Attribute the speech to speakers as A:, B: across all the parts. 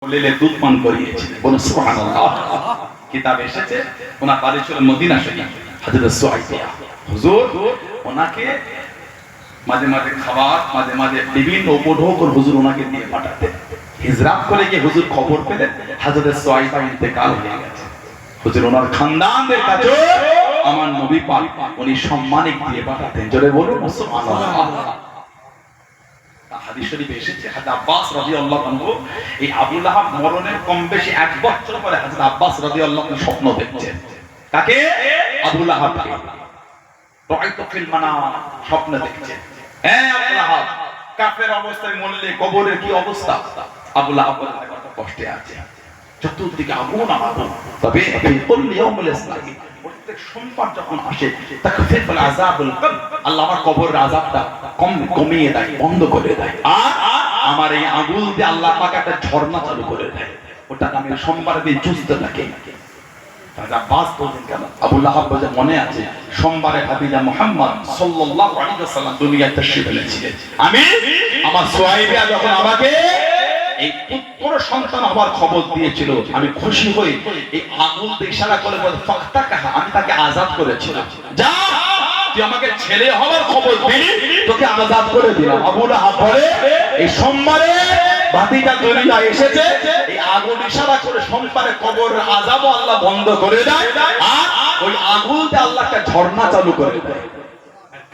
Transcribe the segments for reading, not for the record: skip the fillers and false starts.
A: কোলেলে দুধ পান করিয়েছিলেন। বলুন সুবহানাল্লাহ। কিতাব এসেছে ওনার বাড়ি ছিল মদিনা শরীফ। হযরত সুআইয়া হুজুর ওনাকে মাঝে মাঝে খাবার, মাঝে মাঝে বিভিন্ন উপঢৌকন হুজুর ওনাকে দিয়ে পাঠাতেন। হিজরাত করে গিয়ে হুজুর খবর পেলেন হযরত সুআইবা ইন্তেকাল হয়ে গেছে। হুজুর ওনার খানদানদের কাছে আমার নবী পাক উনি সম্মানিক দিয়ে পাঠাতেন। জোরে বলুন সুবহানাল্লাহ। হাদিস শরীফে এসেছে হযরত আব্বাস রাদিয়াল্লাহু আনহু এই আবু লাহাব মরণের কম বেশি 1 বছর পরে হযরত আব্বাস রাদিয়াল্লাহু আনহু স্বপ্ন দেখছেন। কাকে? আবু লাহাবকে। রাআইতু ফিল মানাম, স্বপ্ন দেখছেন। হ্যাঁ আবু লাহাব কাফের অবস্থায় মরলে কবরের কি অবস্থা? আবু লাহাব কষ্টে আছে, চতুর্দিকে আগুন আগুন। তবে কুল ইয়াউমুল ইসলাহি, প্রত্যেক সোমবার যখন আসে তাকফিরুল আযাবুল কবর, আল্লাহ আমার কবরের আযাবটা কমিয়ে দেয়, বন্ধ করে দেয়। আর আমার এই আগুন দিয়ে আল্লাহ পাক একটা ঝর্ণা চালু করে দেয়। ওটা আমি সোমবার দিন চুষতে থাকি। আব্বাস বলেন কেন? আবু লাহাব বলে মনে আছে সোমবারে হাবিজা মুহাম্মদ সাল্লাল্লাহু আলাইহি ওয়াসাল্লাম দুনিয়ায় তাশরীফ এনেছিলেন। আমি আমার সুহাইবা যখন আমাকে এই পুত্র সন্তান হওয়ার খবর দিয়েছিল, আমি খুশি হই এই আগুন দিয়ে ইশারা করে বলে ফাক্তাকা, আমি তাকে আযাদ করেছিলাম। যা তুই আমাকে ছেলে হওয়ার খবর দিলি, তোকে আযাদ করে দিলাম। আবু লাহাব বলে এই সোমবারে বাতিটা দুনিয়ায় এসেছে, এই আগুন ইশারা করে সোমবারে কবরের আযাবও আল্লাহ বন্ধ করে দেয়, আর ওই আগুনতে আল্লাহ একটা ঝর্ণা চালু করে দেয়।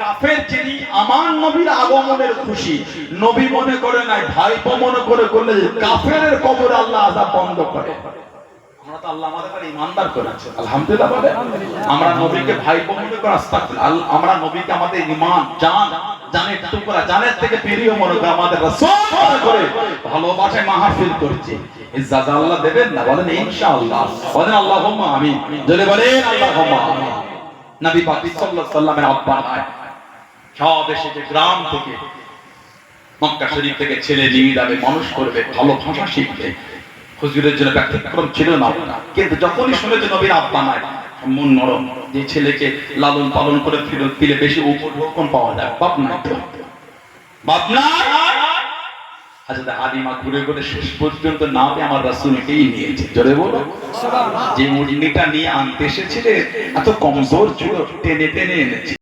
A: কাফের যিনি আমার নবীর আগমনের খুশি, নবী মনে করে নাই, ভাইপো মনে করে করলে কাফেরের কবরে আল্লাহ আযাব বন্ধ করে। আমরা তো আল্লাহ আমাদের কাছে ইমানদার করেছে, আলহামদুলিল্লাহ বলে আমরা নবীকে ভাইপো মনে করে আস্তাগফিরুল্লাহ, আমরা নবীকে আমাদের ঈমান জান জানের টুকরা, জানের থেকে প্রিয় মনে করে, আমাদের রাসূল মনে করে ভালোবাসায় মাহফিল করছে। ইজ্জাত আল্লাহ দেবেন না? বলেন ইনশাআল্লাহ। বলেন আল্লাহুম্মা আমিন। জোরে বলেন আল্লাহুম্মা আমিন। নবী পাক সাল্লাল্লাহু আলাইহি ওয়াসাল্লামের আব্বা নাই, সব এসেছে গ্রাম থেকে, মক্কা শরীফ থেকে ছেলে নিয়ে যাবে, মানুষ করবে, ভালো ভাষা শিখবে। হুজুরের জন্য ব্যতিক্রম ছিল না, কিন্তু যখনই শুনেছে নবীর আব্বা নাই, মন নরম, যে ছেলেকে লালন পালন করে ফিরত দিলে বেশি উপঢৌকন পাওয়া যায়। বাপ নাই তো, বাপ নাই। হযরত হালিমা ঘুরে ঘুরে শেষ পর্যন্ত না পেয়ে আমার রাসূলকেই নিয়েছে। জোরে বলো সুবহানাল্লাহ। যে মুড়িটা নিয়ে আনতে এসেছিলে এত কমজোর ছিল, টেনে টেনে এনেছে।